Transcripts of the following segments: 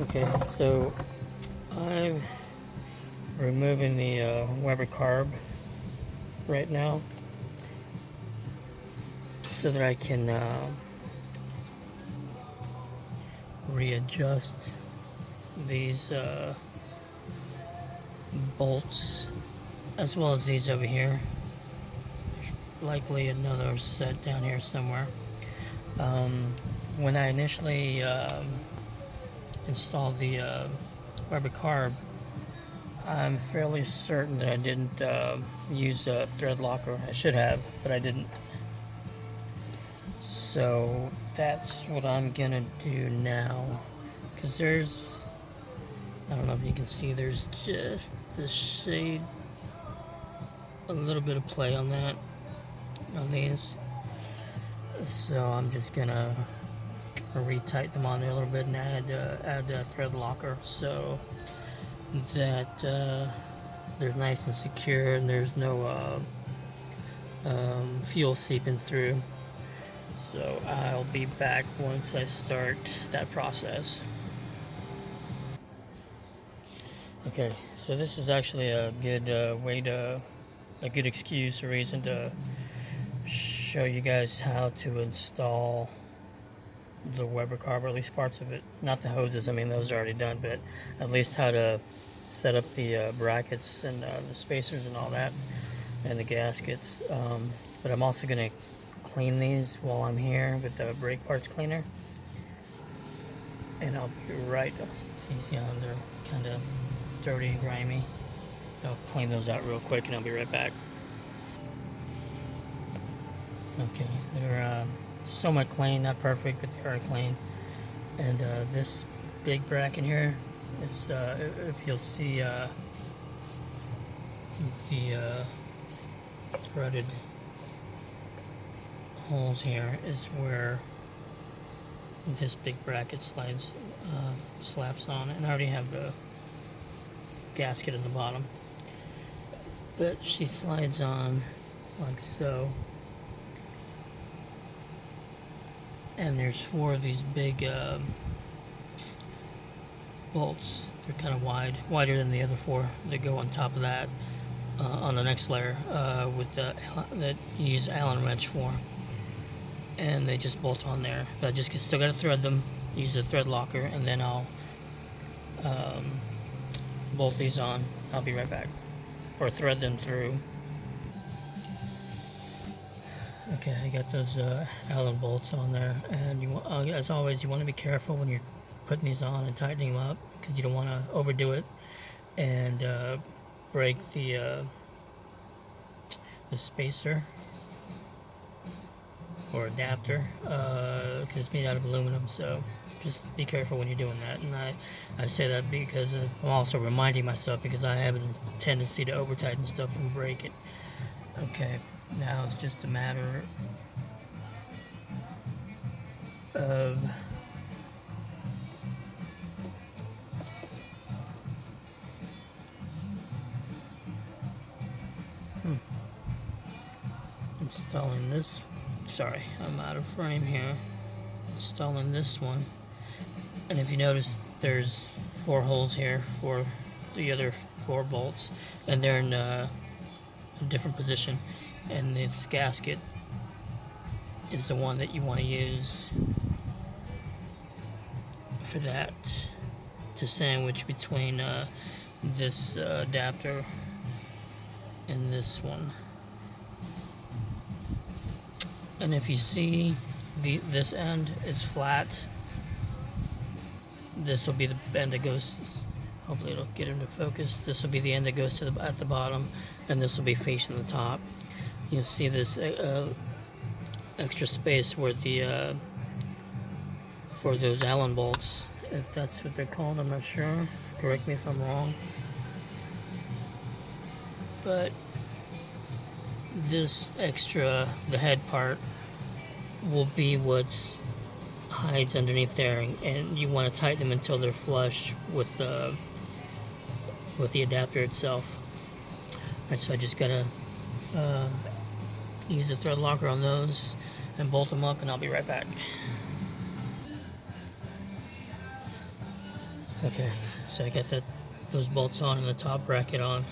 Okay, so I'm removing the Weber carb right now so that I can readjust these bolts as well as these over here. Likely another set down here somewhere. When I initially installed the Weber carb, I'm fairly certain that I didn't use a thread locker. I should have, but I didn't. So that's what I'm gonna do now. Because I don't know if you can see, there's just the shade, a little bit of play on that, on these. So I'm just gonna retighten them on there a little bit and add a thread locker so that they're nice and secure and there's no fuel seeping through. So I'll be back once I start that process. Okay, so this is actually a good a good excuse, a reason to show you guys how to install the Weber carb, or at least parts of it. Not the hoses, I mean those are already done, but at least how to set up the brackets and the spacers and all that, and the gaskets. But I'm also going to clean these while I'm here with the brake parts cleaner, and I'll be right. See, they're kind of dirty and grimy. I'll clean those out real quick, and I'll be right back. Okay, they're somewhat clean, not perfect, but they are clean. And this big bracket here is, if you'll see the threaded holes here, is where this big bracket slaps on, and I already have the gasket in the bottom, but she slides on like so. And there's 4 of these big bolts. They're kind of wider than the other 4 that go on top of that on the next layer with that you use Allen wrench for, and they just bolt on there. But I just still got to thread them. Use a thread locker, and then I'll bolt these on. I'll be right back, or thread them through. Okay, I got those Allen bolts on there, and as always, you want to be careful when you're putting these on and tightening them up, because you don't want to overdo it and break the spacer or adapter, because it's made out of aluminum. So just be careful when you're doing that. And I say that because I'm also reminding myself, because I have a tendency to over tighten stuff and break it. Okay, now it's just a matter of installing this. Sorry, I'm out of frame here. Installing this one, and if you notice, there's 4 holes here for the other 4 bolts, and they're in a different position, and this gasket is the one that you want to use for that, to sandwich between this adapter and this one. And if you see this end is flat, this will be the end that goes, hopefully it'll get into focus, this will be the end that goes to at the bottom, and this will be facing the top. You'll see this extra space where the for those Allen bolts, if that's what they're called, I'm not sure, correct me if I'm wrong, but this extra, the head part, will be what hides underneath there, and you want to tighten them until they're flush with the adapter itself. Alright, so I just gotta use the thread locker on those and bolt them up, and I'll be right back. Okay, so I got those bolts on and the top bracket on.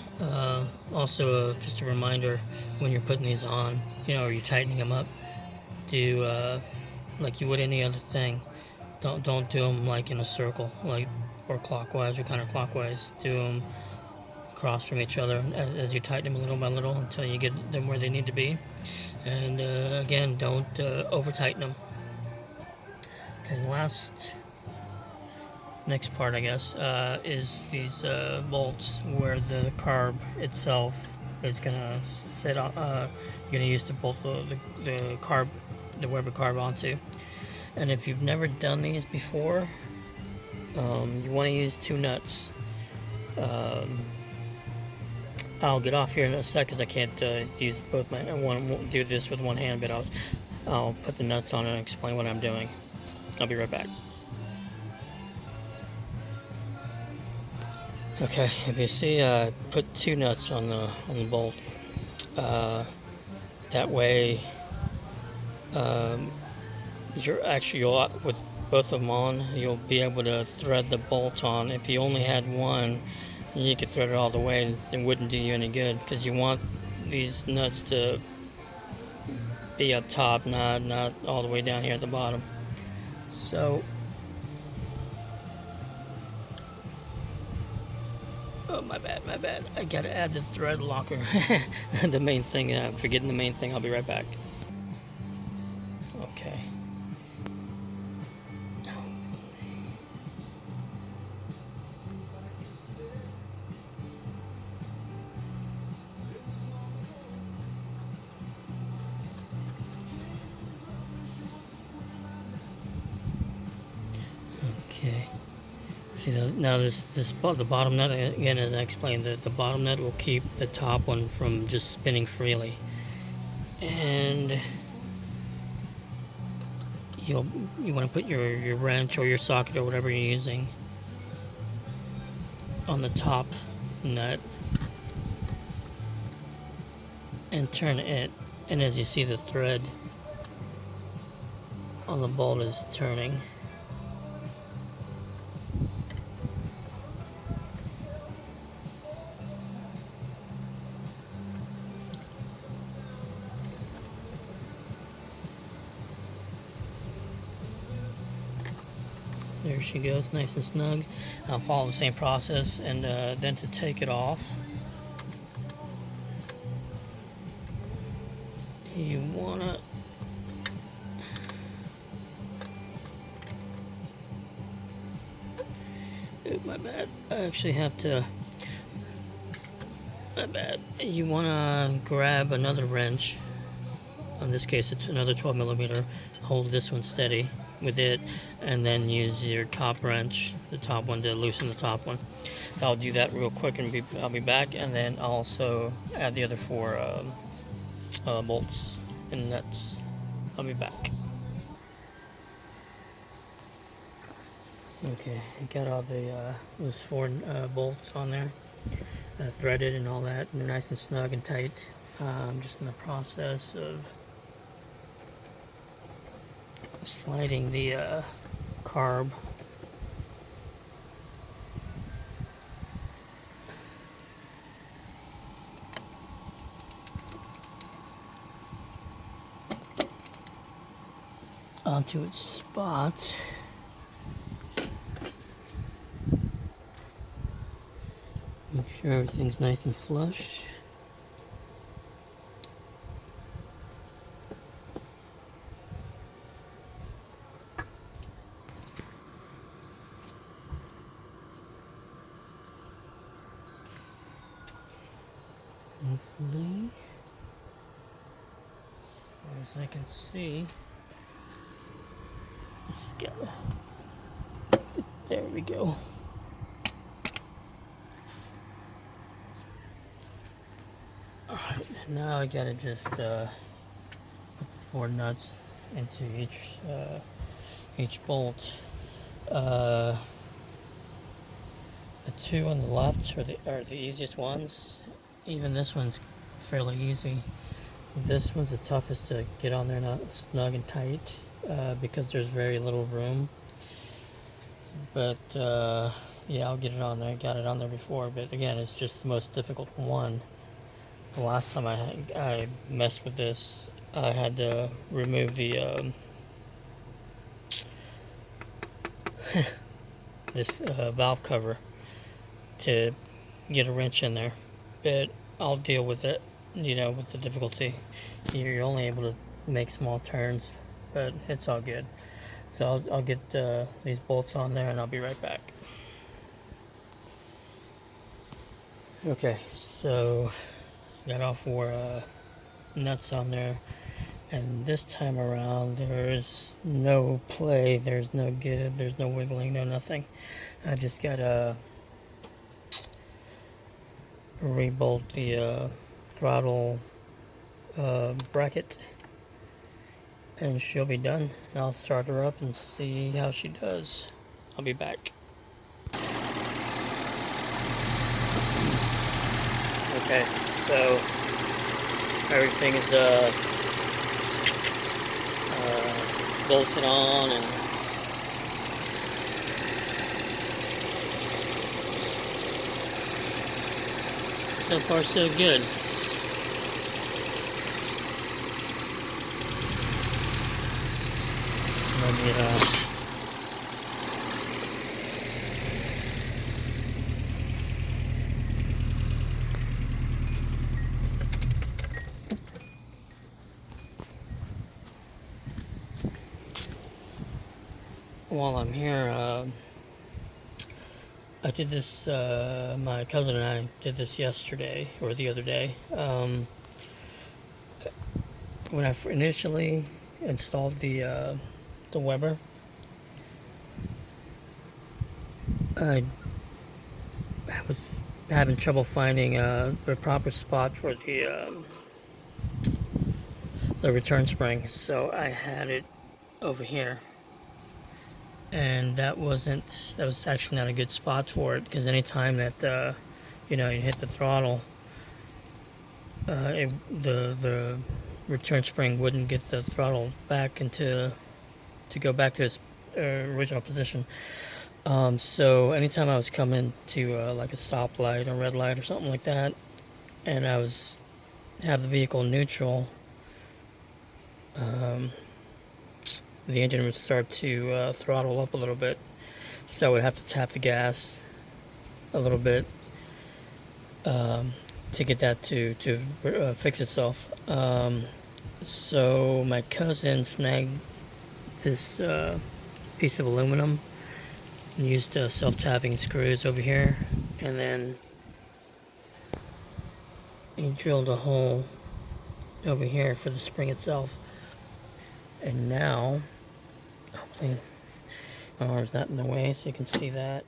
Also, just a reminder, when you're putting these on, or you're tightening them up, do like you would any other thing. Don't do them like in a circle, or clockwise or counterclockwise. Do them across from each other as you tighten them little by little until you get them where they need to be. And again, don't over tighten them. Okay, next part, I guess, is these bolts where the carb itself is gonna sit on. You're gonna use to bolt the Weber carb onto. And if you've never done these before, you want to use 2 nuts. I'll get off here in a sec because I can't use both my. I won't do this with one hand, but I'll put the nuts on and explain what I'm doing. I'll be right back. Okay, if you see, put 2 nuts on the bolt. That way, you'll with both of them on, you'll be able to thread the bolt on. If you only had one, you could thread it all the way. It wouldn't do you any good because you want these nuts to be up top, not all the way down here at the bottom. So, oh, my bad. I gotta add the thread locker. The main thing, I'm forgetting the main thing. I'll be right back. Okay. Okay. See, now the bottom nut, again, as I explained, the bottom nut will keep the top one from just spinning freely. And you want to put your wrench or your socket or whatever you're using on the top nut and turn it. And as you see, the thread on the bolt is turning. There she goes, nice and snug. I'll follow the same process, and then to take it off, you wanna my bad. I actually have to. My bad. You wanna grab another wrench. In this case, it's another 12 millimeter. Hold this one steady with it, and then use your top wrench, the top one, to loosen the top one. So I'll do that real quick, and I'll be back, and then I'll also add the other 4 bolts and nuts. I'll be back. Okay, I got all those 4 bolts on there, threaded and all that, and they're nice and snug and tight. I'm just in the process of sliding the carb onto its spot. Make sure everything's nice and flush. Hopefully, as I can see, there we go. Alright, now I gotta just put the 4 nuts into each bolt. The 2 on the left are the easiest ones. Even this one's fairly easy. This one's the toughest to get on there, not snug and tight, because there's very little room. But yeah, I'll get it on there. Got it on there before, but again, it's just the most difficult one. The last time I messed with this, I had to remove the this valve cover to get a wrench in there, but I'll deal with it. You know, with the difficulty, you're only able to make small turns, but it's all good. So I'll get these bolts on there, and I'll be right back. Okay, so got all four nuts on there, and this time around there's no play, there's no give, there's no wiggling, no nothing. I just gotta rebolt the throttle bracket, and she'll be done. And I'll start her up and see how she does. I'll be back. Okay, so everything is bolted on, and so far so good. Let me while I'm here, I did this, my cousin and I did this yesterday, or the other day. When I initially installed the Weber, I was having trouble finding the proper spot for the return spring, so I had it over here. And that was actually not a good spot for it, because anytime that you hit the throttle, the return spring wouldn't get the throttle back to go back to its original position. So anytime I was coming to like a stoplight or red light or something like that, and I have the vehicle neutral, the engine would start to throttle up a little bit, so I would have to tap the gas a little bit to get that to fix itself. So my cousin snagged this piece of aluminum and used self-tapping screws over here, and then he drilled a hole over here for the spring itself. And now, hopefully my arm's not in the way so you can see that.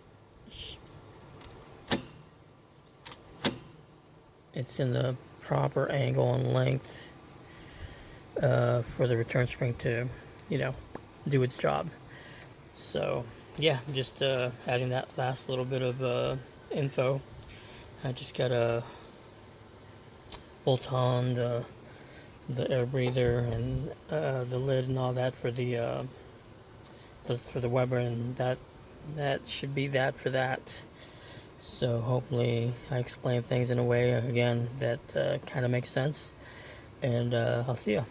It's in the proper angle and length for the return spring to, do its job. So, yeah, just adding that last little bit of info. I just got to bolt on the air breather and the lid and all that for the Weber, and that should be that for that. So hopefully I explain things in a way again that kind of makes sense, and I'll see ya.